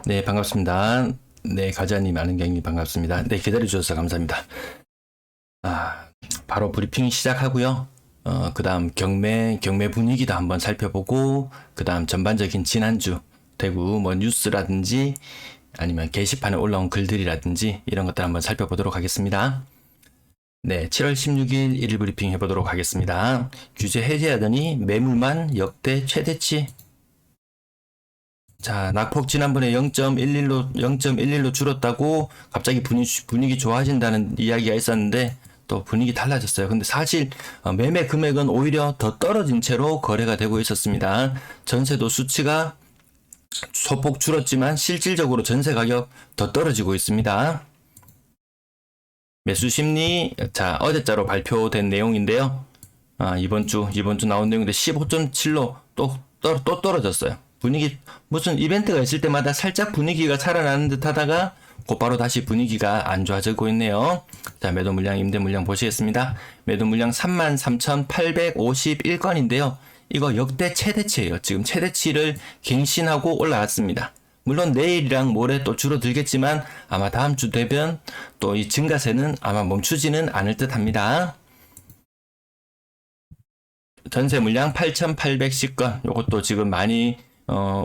네, 반갑습니다. 네, 가자님, 아는경님 반갑습니다. 네, 기다려주셔서 감사합니다. 바로 브리핑 시작하고요. 그 다음 경매 분위기도 한번 살펴보고, 그 다음 전반적인 지난주 대구 뭐 뉴스라든지 아니면 게시판에 올라온 글들이라든지 이런 것들 한번 살펴보도록 하겠습니다. 네, 7월 16일 1일 브리핑 해보도록 하겠습니다. 규제 해제하더니 매물만 역대 최대치. 자, 낙폭 지난번에 0.11로 줄었다고 갑자기 분위기 좋아진다는 이야기가 있었는데 또 분위기 달라졌어요. 근데 사실 매매 금액은 오히려 더 떨어진 채로 거래가 되고 있었습니다. 전세도 수치가 소폭 줄었지만 실질적으로 전세 가격 더 떨어지고 있습니다. 매수 심리, 자, 어제자로 발표된 내용인데요. 이번 주 나온 내용인데 15.7로 또 떨어졌어요. 분위기, 무슨 이벤트가 있을 때마다 살짝 분위기가 살아나는 듯 하다가 곧바로 다시 분위기가 안 좋아지고 있네요. 자, 매도 물량, 임대 물량 보시겠습니다. 매도 물량 33,851건인데요. 이거 역대 최대치예요. 지금 최대치를 갱신하고 올라왔습니다. 물론 내일이랑 모레 또 줄어들겠지만 아마 다음 주 되면 또 이 증가세는 아마 멈추지는 않을 듯 합니다. 전세 물량 8,810건. 요것도 지금 많이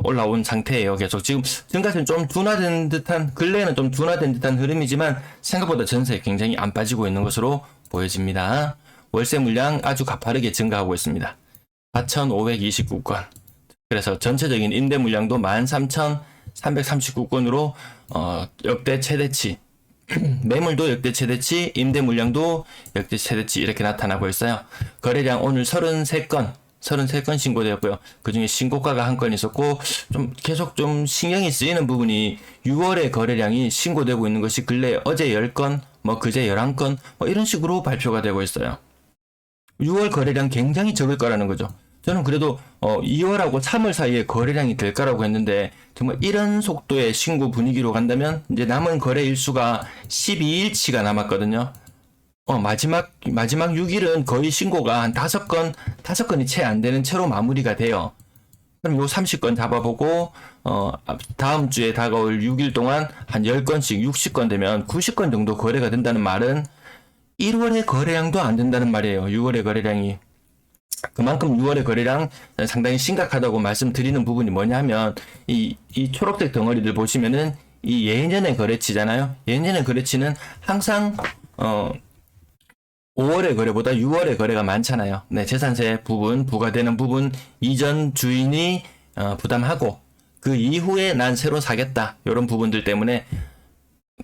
올라온 상태예요. 계속 지금 증가세는 좀 둔화된 듯한, 근래에는 좀 둔화된 듯한 흐름이지만 생각보다 전세 굉장히 안 빠지고 있는 것으로 보여집니다. 월세 물량 아주 가파르게 증가하고 있습니다. 4,529건. 그래서 전체적인 임대 물량도 13,339건으로 역대 최대치. 매물도 역대 최대치, 임대 물량도 역대 최대치 이렇게 나타나고 있어요. 거래량 오늘 33건 신고되었고요. 그 중에 신고가가 한 건 있었고, 좀 계속 좀 신경이 쓰이는 부분이 6월에 거래량이 신고되고 있는 것이 근래 어제 10건, 뭐 그제 11건, 뭐 이런 식으로 발표가 되고 있어요. 6월 거래량 굉장히 적을 거라는 거죠. 저는 그래도 2월하고 3월 사이에 거래량이 될 거라고 했는데 정말 이런 속도의 신고 분위기로 간다면 이제 남은 거래 일수가 12일치가 남았거든요. 마지막 6일은 거의 신고가 한 5건이 채 안 되는 채로 마무리가 돼요. 그럼 요 30건 잡아보고, 다음 주에 다가올 6일 동안 한 10건씩 60건 되면 90건 정도 거래가 된다는 말은 1월의 거래량도 안 된다는 말이에요. 6월의 거래량이. 그만큼 6월의 거래량 상당히 심각하다고 말씀드리는 부분이 뭐냐면, 이 초록색 덩어리들 보시면은 이 예년의 거래치잖아요. 예년의 거래치는 항상, 5월의 거래보다 6월의 거래가 많잖아요. 네, 재산세 부분, 부과되는 부분 이전 주인이 부담하고 그 이후에 난 새로 사겠다. 이런 부분들 때문에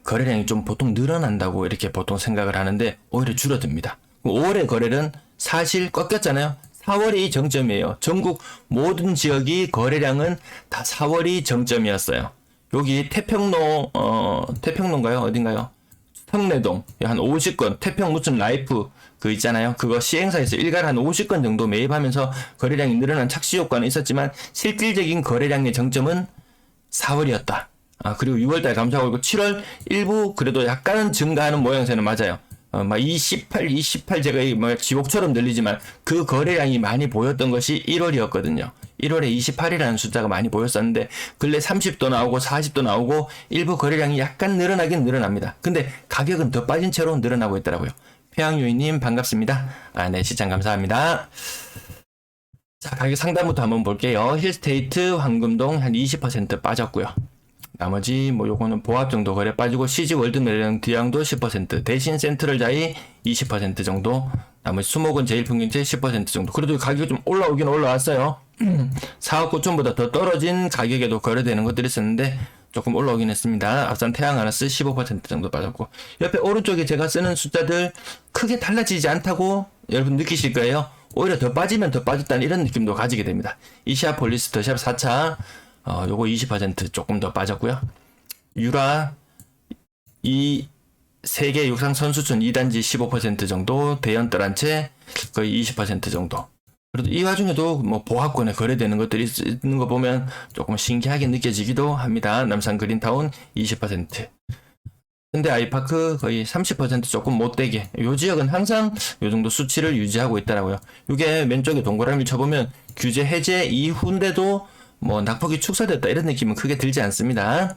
거래량이 좀 보통 늘어난다고 이렇게 보통 생각을 하는데 오히려 줄어듭니다. 5월의 거래는 사실 꺾였잖아요. 4월이 정점이에요. 전국 모든 지역이 거래량은 다 4월이 정점이었어요. 여기 태평로인가요? 어딘가요? 성내동 한 50건, 태평 무슨 라이프 그 있잖아요. 그거 시행사에서 일괄 한 50건 정도 매입하면서 거래량이 늘어난 착시 효과는 있었지만 실질적인 거래량의 정점은 4월이었다. 그리고 6월달 감소하고 있고 7월 일부 그래도 약간은 증가하는 모양새는 맞아요. 막 28 제가 뭐 지옥처럼 들리지만 그 거래량이 많이 보였던 것이 1월이었거든요. 1월에 28이라는 숫자가 많이 보였었는데 근래 30도 나오고 40도 나오고 일부 거래량이 약간 늘어나긴 늘어납니다. 근데 가격은 더 빠진 채로 늘어나고 있더라고요. 태양요인님 반갑습니다. 네, 시청 감사합니다. 자, 가격 상단부터 한번 볼게요. 힐스테이트 황금동 한 20% 빠졌고요. 나머지 뭐 요거는 보합 정도 거래 빠지고 CG 월드 매력 디앙도 10%, 대신 센트럴 자이 20% 정도, 나머지 수목은 제일 평균제 10% 정도. 그래도 가격이 좀 올라오긴 올라왔어요. 4억 9천보다 더 떨어진 가격에도 거래되는 것들이 있었는데 조금 올라오긴 했습니다. 앞선 태양하나스 15% 정도 빠졌고, 옆에 오른쪽에 제가 쓰는 숫자들 크게 달라지지 않다고 여러분 느끼실 거예요. 오히려 더 빠지면 더 빠졌다는 이런 느낌도 가지게 됩니다. 이시아폴리스 더샵 4차 요거 20% 조금 더 빠졌고요. 유라 이 세계 육상 선수촌 2단지 15% 정도, 대연 뜰한채 거의 20% 정도. 그래도 이 와중에도 뭐 보합권에 거래되는 것들이 있는 거 보면 조금 신기하게 느껴지기도 합니다. 남산 그린타운 20%. 현대 아이파크 거의 30% 조금 못되게. 요 지역은 항상 요 정도 수치를 유지하고 있더라고요. 이게 왼쪽에 동그라미 쳐보면 규제 해제 이후인데도 뭐 낙폭이 축소됐다 이런 느낌은 크게 들지 않습니다.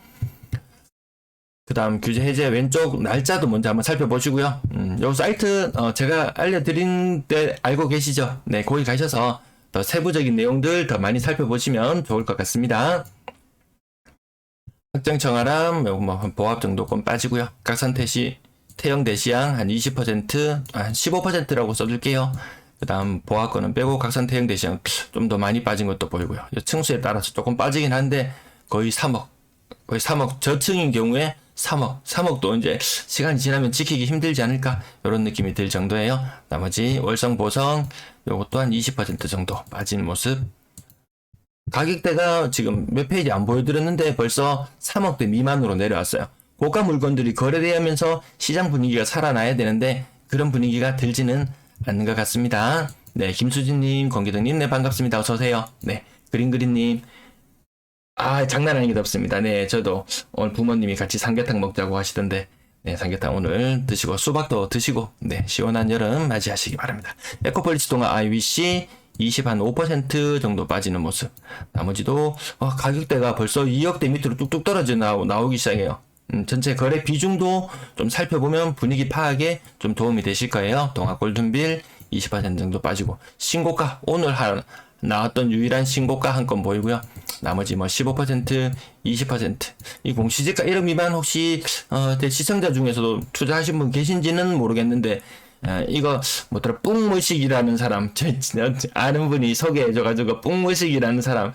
그 다음 규제 해제 왼쪽 날짜도 먼저 한번 살펴보시고요. 요 사이트 제가 알려드린 때 알고 계시죠? 네, 거기 가셔서 더 세부적인 내용들 더 많이 살펴보시면 좋을 것 같습니다. 확정 청하람 뭐 보합 정도권 빠지고요. 각선 태시 태형 대시양 한 20%, 한 15%라고 써줄게요. 그 다음 보합권은 빼고 각선 태형 대시양 좀 더 많이 빠진 것도 보이고요. 층수에 따라서 조금 빠지긴 한데 거의 3억 저층인 경우에 3억도 이제 시간이 지나면 지키기 힘들지 않을까 이런 느낌이 들 정도예요. 나머지 월성 보성 요것도 한 20% 정도 빠진 모습. 가격대가 지금 몇 페이지 안 보여드렸는데 벌써 3억대 미만으로 내려왔어요. 고가 물건들이 거래되면서 시장 분위기가 살아나야 되는데 그런 분위기가 들지는 않는 것 같습니다. 네, 김수진님, 권기덕님, 네, 반갑습니다. 어서오세요. 네, 그린그린님. 장난 아니게 덥습니다. 네, 저도 오늘 부모님이 같이 삼계탕 먹자고 하시던데, 네, 삼계탕 오늘 드시고, 수박도 드시고, 네, 시원한 여름 맞이하시기 바랍니다. 에코폴리스 동아 IWC 25% 정도 빠지는 모습. 나머지도, 가격대가 벌써 2억대 밑으로 뚝뚝 떨어져 나오기 시작해요. 전체 거래 비중도 좀 살펴보면 분위기 파악에 좀 도움이 되실 거예요. 동아 골든빌 20% 정도 빠지고, 신고가, 오늘 나왔던 유일한 신고가 한 건 보이고요. 나머지 뭐 15%, 20%. 이 공시지가 1억 미만 혹시 시청자 중에서도 투자하신 분 계신지는 모르겠는데 이거 뭐더라 뿡무식이라는 사람 아는 분이 소개해줘가지고 뿡무식이라는 사람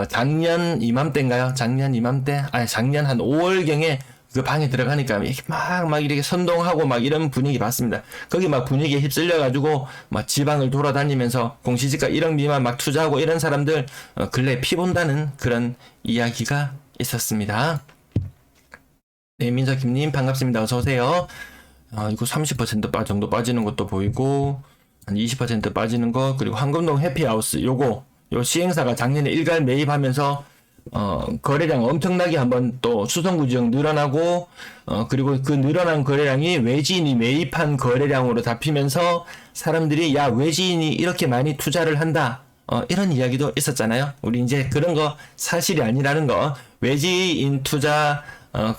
작년 이맘때인가요? 작년 한 5월경에 그 방에 들어가니까 이렇게 막 이렇게 선동하고 막 이런 분위기 봤습니다. 거기 막 분위기에 휩쓸려가지고 막 지방을 돌아다니면서 공시지가 1억 미만 막 투자하고 이런 사람들 근래 피 본다는 그런 이야기가 있었습니다. 네, 민석김님 반갑습니다. 어서오세요. 이거 30% 정도 빠지는 것도 보이고 한 20% 빠지는 거 그리고 황금동 해피하우스 요 시행사가 작년에 일괄 매입하면서 거래량 엄청나게 한번 또 수성구지역 늘어나고 그리고 그 늘어난 거래량이 외지인이 매입한 거래량으로 잡히면서 사람들이 야 외지인이 이렇게 많이 투자를 한다 이런 이야기도 있었잖아요. 우리 이제 그런 거 사실이 아니라는 거 외지인 투자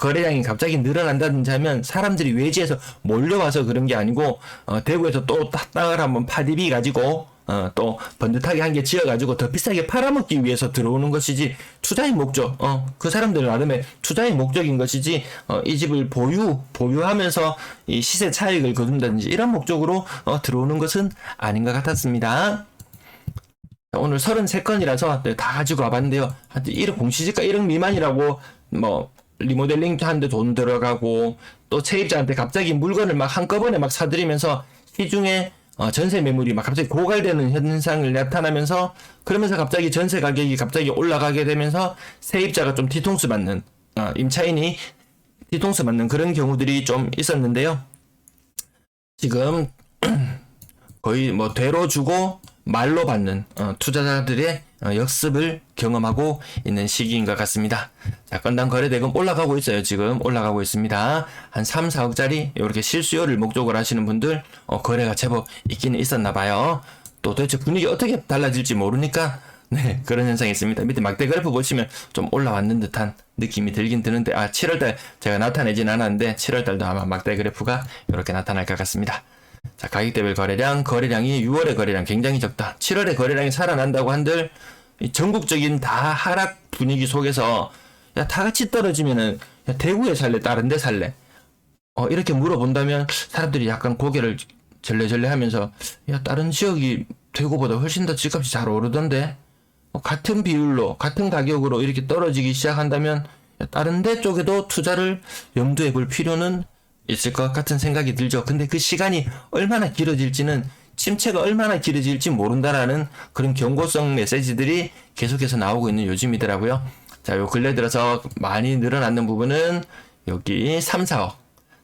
거래량이 갑자기 늘어난다든지 하면 사람들이 외지에서 몰려와서 그런 게 아니고 대구에서 또 땅을 한번 파디비 가지고 또 번듯하게 한 개 지어가지고 더 비싸게 팔아먹기 위해서 들어오는 것이지 투자의 목적 그 사람들 나름의 투자의 목적인 것이지 이 집을 보유하면서 이 시세 차익을 거둔다든지 이런 목적으로 들어오는 것은 아닌 것 같았습니다. 오늘 33건이라서 다 가지고 와봤는데요. 하여튼 1억 공시지가 1억 미만이라고 뭐 리모델링 하는데 돈 들어가고 또 세입자한테 갑자기 물건을 막 한꺼번에 막 사들이면서 시중에 전세 매물이 막 갑자기 고갈되는 현상을 나타나면서 그러면서 갑자기 전세 가격이 갑자기 올라가게 되면서 세입자가 좀 뒤통수 맞는 임차인이 뒤통수 맞는 그런 경우들이 좀 있었는데요. 지금 거의 뭐 되로 주고 말로 받는 투자자들의 역습을 경험하고 있는 시기인 것 같습니다. 자, 건당 거래대금 올라가고 있어요. 지금 올라가고 있습니다. 한 3, 4억짜리 이렇게 실수요를 목적으로 하시는 분들 거래가 제법 있기는 있었나 봐요. 또 도대체 분위기 어떻게 달라질지 모르니까 네, 그런 현상이 있습니다. 밑에 막대 그래프 보시면 좀 올라왔는 듯한 느낌이 들긴 드는데 7월달 제가 나타내진 않았는데 7월달도 아마 막대 그래프가 이렇게 나타날 것 같습니다. 자, 가격대별 거래량이 6월의 거래량 굉장히 적다. 7월의 거래량이 살아난다고 한들 전국적인 다 하락 분위기 속에서 야, 다 같이 떨어지면은 야, 대구에 살래? 다른 데 살래? 이렇게 물어본다면 사람들이 약간 고개를 절레절레 하면서 야, 다른 지역이 대구보다 훨씬 더 집값이 잘 오르던데 같은 비율로 같은 가격으로 이렇게 떨어지기 시작한다면 야, 다른 데 쪽에도 투자를 염두에 볼 필요는 있을 것 같은 생각이 들죠. 근데 그 시간이 얼마나 길어질지는 침체가 얼마나 길어질지 모른다라는 그런 경고성 메시지들이 계속해서 나오고 있는 요즘이더라고요. 자, 요 근래 들어서 많이 늘어났는 부분은 여기 3,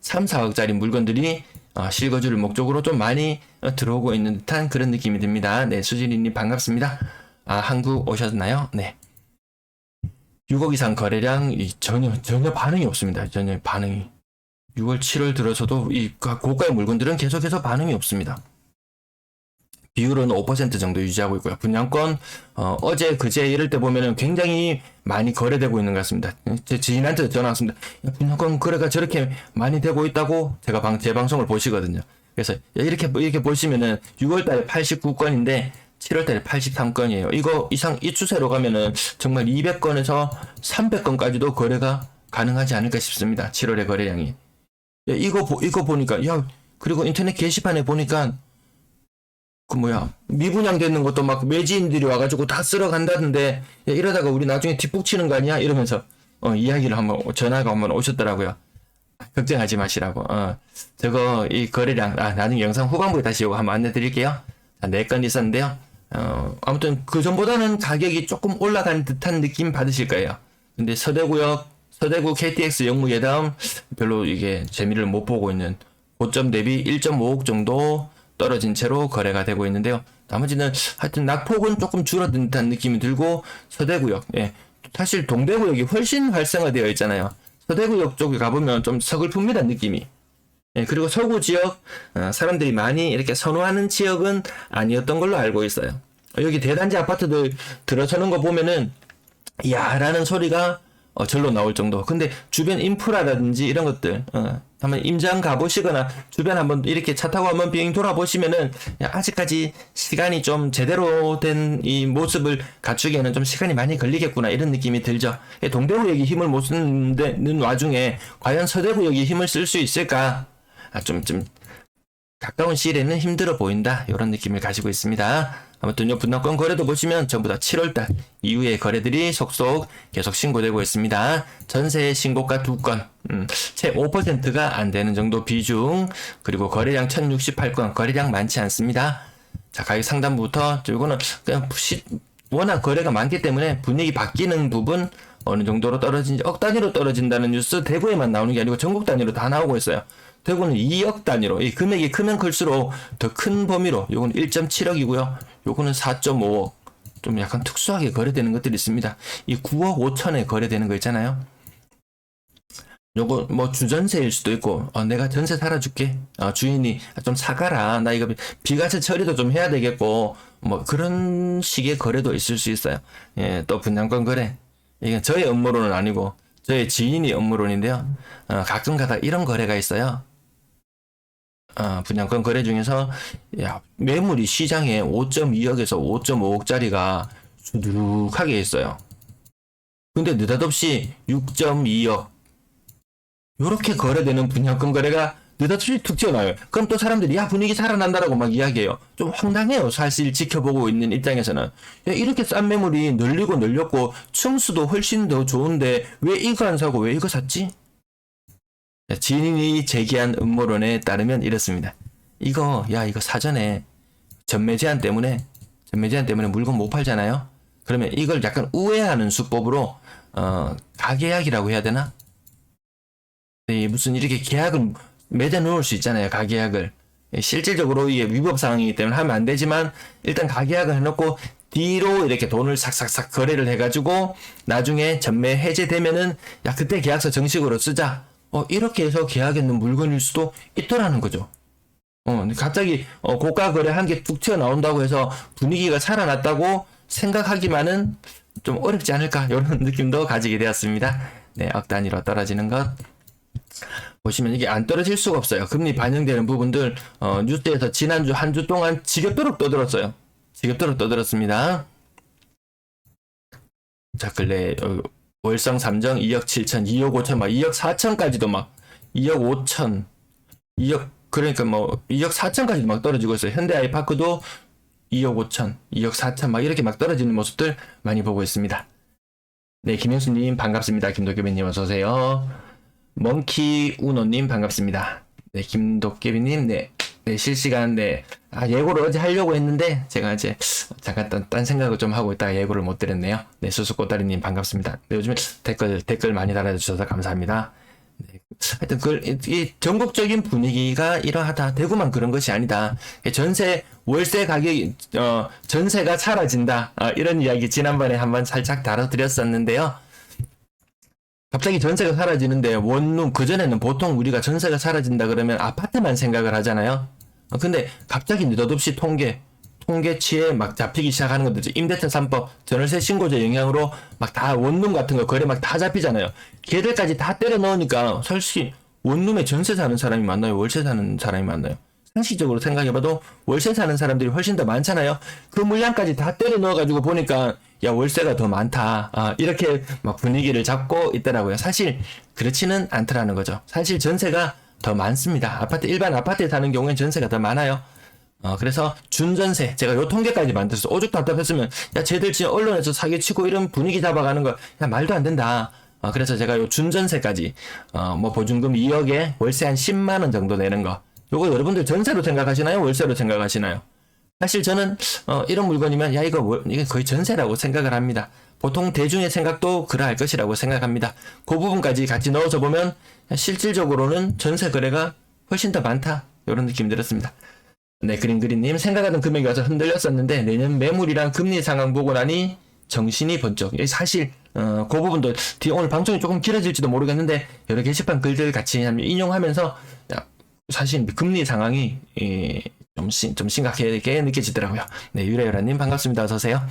4억짜리 물건들이 실거주를 목적으로 좀 많이 들어오고 있는 듯한 그런 느낌이 듭니다. 네, 수진이님 반갑습니다. 한국 오셨나요? 네. 6억 이상 거래량 전혀 반응이 없습니다. 전혀 반응이. 6월, 7월 들어서도 이 고가의 물건들은 계속해서 반응이 없습니다. 비율은 5% 정도 유지하고 있고요. 분양권 어제 그제 이럴 때 보면은 굉장히 많이 거래되고 있는 것 같습니다. 제 지인한테 전화 왔습니다. 야, 분양권 거래가 저렇게 많이 되고 있다고 제가 제 방송을 보시거든요. 그래서 이렇게 보시면은 6월달에 89건인데 7월달에 83건이에요. 이거 이상 이 추세로 가면은 정말 200건에서 300건까지도 거래가 가능하지 않을까 싶습니다. 7월의 거래량이. 야, 이거 보니까 야 그리고 인터넷 게시판에 보니까 미분양되는 것도 막 매지인들이 와가지고 다 쓸어 간다던데, 야, 이러다가 우리 나중에 뒷북치는 거 아니야? 이러면서, 이야기를 전화가 한번 오셨더라고요. 걱정하지 마시라고. 저거, 이 거래량, 나중에 영상 후반부에 다시 이거 한번 안내 드릴게요. 4건 있었는데요. 아무튼 그 전보다는 가격이 조금 올라간 듯한 느낌 받으실 거예요. 근데 서대구 KTX 영무예담 별로 이게 재미를 못 보고 있는 고점 대비 1.5억 정도 떨어진 채로 거래가 되고 있는데요. 나머지는 하여튼 낙폭은 조금 줄어든 듯한 느낌이 들고 서대구역, 예. 사실 동대구역이 훨씬 활성화되어 있잖아요. 서대구역 쪽에 가보면 좀 서글픕니다, 느낌이. 예, 그리고 서구 지역, 사람들이 많이 이렇게 선호하는 지역은 아니었던 걸로 알고 있어요. 여기 대단지 아파트들 들어서는 거 보면은, 야, 라는 소리가 절로 나올 정도. 근데 주변 인프라라든지 이런 것들, 한번 임장 가보시거나 주변 한번 이렇게 차 타고 한번 비행 돌아보시면은 야, 아직까지 시간이 좀 제대로 된 이 모습을 갖추기에는 좀 시간이 많이 걸리겠구나 이런 느낌이 들죠. 동대구역이 힘을 못 쓰는 와중에 과연 서대구역이 힘을 쓸 수 있을까? 좀 가까운 시일에는 힘들어 보인다 이런 느낌을 가지고 있습니다. 아무튼 요 분당권 거래도 보시면 전부 다 7월달 이후의 거래들이 속속 계속 신고되고 있습니다. 전세 신고가 2건, 채 5%가 안 되는 정도 비중, 그리고 거래량 1068건, 거래량 많지 않습니다. 자, 가격 상단부터, 이거는 그냥 워낙 거래가 많기 때문에 분위기 바뀌는 부분, 어느 정도로 떨어진지, 억 단위로 떨어진다는 뉴스 대구에만 나오는 게 아니고 전국 단위로 다 나오고 있어요. 대구는 2억 단위로, 이 금액이 크면 클수록 더 큰 범위로, 요거는 1.7억이고요. 요거는 4.5억. 좀 약간 특수하게 거래되는 것들이 있습니다. 이 9억 5천에 거래되는 거 있잖아요. 요거 뭐 주전세일 수도 있고, 내가 전세 살아줄게. 주인이 좀 사가라. 나 이거 비과세 처리도 좀 해야 되겠고, 뭐 그런 식의 거래도 있을 수 있어요. 예, 또 분양권 거래. 이게 저의 업무로는 아니고 저의 지인이 업무론인데요. 가끔 가다 이런 거래가 있어요. 분양권 거래 중에서 야, 매물이 시장에 5.2억에서 5.5억짜리가 수두룩하게 있어요. 근데 느닷없이 6.2억 요렇게 거래되는 분양권 거래가 느닷없이 툭 튀어나와요. 그럼 또 사람들이 야 분위기 살아난다라고 막 이야기해요. 좀 황당해요. 사실 지켜보고 있는 입장에서는. 야, 이렇게 싼 매물이 늘렸고 층수도 훨씬 더 좋은데 왜 이거 안 사고 왜 이거 샀지? 지인이 제기한 음모론에 따르면 이렇습니다. 이거 사전에 전매 제한 때문에 물건 못 팔잖아요. 그러면 이걸 약간 우회하는 수법으로 가계약이라고 해야 되나? 무슨 이렇게 계약을 맺어 놓을 수 있잖아요. 가계약을. 실질적으로 이게 위법 상황이기 때문에 하면 안 되지만 일단 가계약을 해놓고 뒤로 이렇게 돈을 싹싹싹 거래를 해가지고 나중에 전매 해제되면은 야 그때 계약서 정식으로 쓰자. 이렇게 해서 계약했는 물건일 수도 있더라는 거죠. 갑자기 고가 거래 한 개 툭 튀어나온다고 해서 분위기가 살아났다고 생각하기만은 좀 어렵지 않을까 이런 느낌도 가지게 되었습니다. 네, 억 단위로 떨어지는 것 보시면 이게 안 떨어질 수가 없어요. 금리 반영되는 부분들 뉴스에서 지난주 한 주 동안 지겹도록 떠들었어요. 지겹도록 떠들었습니다. 자, 근래 월성 3정 2억 7천, 2억 5천, 막 2억 4천까지도 막 2억 5천, 2억 그러니까 뭐 2억 4천까지도 막 떨어지고 있어요. 현대 아이파크도 2억 5천, 2억 4천 막 이렇게 막 떨어지는 모습들 많이 보고 있습니다. 네, 김영수님 반갑습니다. 김도겸님 어서 오세요. 멍키 우노님 반갑습니다. 네, 김도겸님 네 실시간 예고를 어제 하려고 했는데 제가 이제 잠깐 딴 생각을 좀 하고 있다가 예고를 못 드렸네요. 네, 수수꽃다리님 반갑습니다. 네, 요즘에 댓글 많이 달아주셔서 감사합니다. 네, 하여튼 이 전국적인 분위기가 이러하다. 대구만 그런 것이 아니다. 월세 가격이 전세가 사라진다. 이런 이야기 지난번에 한번 살짝 다뤄드렸었는데요. 갑자기 전세가 사라지는데 원룸 그전에는 보통 우리가 전세가 사라진다 그러면 아파트만 생각을 하잖아요. 근데 갑자기 느닷없이 통계치에 막 잡히기 시작하는 것들, 임대차 3법, 전월세 신고제 영향으로 막 다 원룸 같은 거 거래 막 다 잡히잖아요. 걔들까지 다 때려 넣으니까 솔직히 원룸에 전세 사는 사람이 많나요? 월세 사는 사람이 많나요? 상식적으로 생각해봐도 월세 사는 사람들이 훨씬 더 많잖아요. 그 물량까지 다 때려 넣어가지고 보니까 야 월세가 더 많다. 이렇게 막 분위기를 잡고 있더라고요. 사실 그렇지는 않더라는 거죠. 사실 전세가 더 많습니다. 일반 아파트에 사는 경우엔 전세가 더 많아요. 그래서 준전세, 제가 요 통계까지 만들어서 오죽 답답했으면 야 쟤들 지금 언론에서 사기치고 이런 분위기 잡아가는 거 야 말도 안 된다. 그래서 제가 요 준전세까지 뭐 보증금 2억에 월세 한 10만원 정도 내는 거, 요거 여러분들 전세로 생각하시나요? 월세로 생각하시나요? 사실 저는 이런 물건이면 야 이게 거의 전세라고 생각을 합니다. 보통 대중의 생각도 그러할 것이라고 생각합니다. 그 부분까지 같이 넣어서 보면 실질적으로는 전세 거래가 훨씬 더 많다, 이런 느낌이 들었습니다. 네, 그린그린님, 생각하던 금액이 와서 흔들렸었는데 내년 매물이랑 금리 상황 보고 나니 정신이 번쩍. 사실 그 부분도 뒤에 오늘 방송이 조금 길어질지도 모르겠는데 여러 게시판 글들 같이 인용하면서 사실 금리 상황이 좀 심각하게 느껴지더라고요. 네, 유라유라님 반갑습니다. 어서오세요.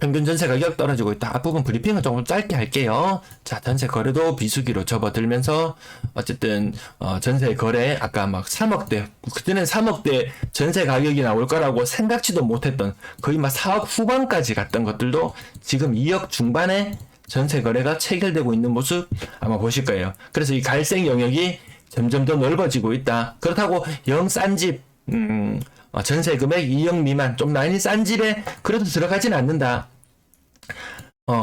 평균 전세 가격 떨어지고 있다. 앞부분 브리핑은 조금 짧게 할게요. 자, 전세 거래도 비수기로 접어들면서 어쨌든 전세 거래 아까 막 3억대, 그때는 3억대 전세 가격이 나올 거라고 생각지도 못했던 거의 막 4억 후반까지 갔던 것들도 지금 2억 중반에 전세 거래가 체결되고 있는 모습 아마 보실 거예요. 그래서 이 갈색 영역이 점점 더 넓어지고 있다. 그렇다고 영 싼 집, 전세 금액 2억 미만, 좀 많이 싼 집에 그래도 들어가진 않는다.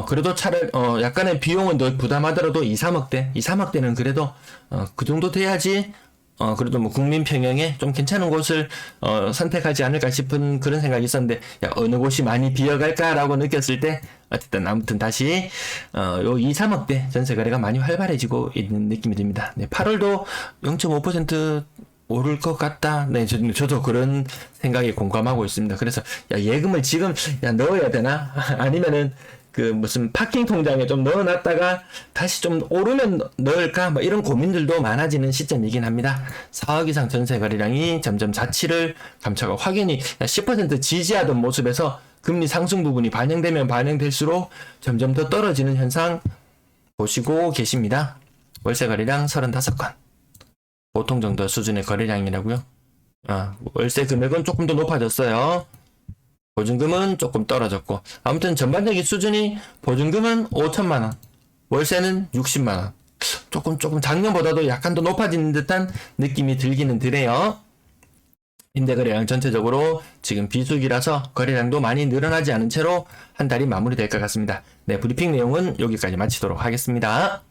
그래도 차라리, 약간의 비용은 더 부담하더라도 2, 3억대, 2, 3억대는 그래도, 그 정도 돼야지, 그래도 뭐 국민 평형에 좀 괜찮은 곳을, 선택하지 않을까 싶은 그런 생각이 있었는데, 야, 어느 곳이 많이 비어갈까라고 느꼈을 때, 어쨌든 아무튼 다시, 요 2, 3억대 전세 거래가 많이 활발해지고 있는 느낌이 듭니다. 네, 8월도 0.5% 오를 것 같다. 네, 저도 그런 생각에 공감하고 있습니다. 그래서, 야, 예금을 지금, 넣어야 되나? 아니면은, 무슨 파킹 통장에 좀 넣어놨다가 다시 좀 오르면 넣을까? 뭐 이런 고민들도 많아지는 시점이긴 합니다. 4억 이상 전세 거래량이 점점 자취를 감춰가 확연히 10% 지지하던 모습에서 금리 상승 부분이 반영되면 반영될수록 점점 더 떨어지는 현상 보시고 계십니다. 월세 거래량 35건. 보통 정도 수준의 거래량이라고요. 월세 금액은 조금 더 높아졌어요. 보증금은 조금 떨어졌고, 아무튼 전반적인 수준이 보증금은 5천만원, 월세는 60만원. 조금 작년보다도 약간 더 높아지는 듯한 느낌이 들기는 드네요. 임대거래량 전체적으로 지금 비수기라서 거래량도 많이 늘어나지 않은 채로 한 달이 마무리될 것 같습니다. 네, 브리핑 내용은 여기까지 마치도록 하겠습니다.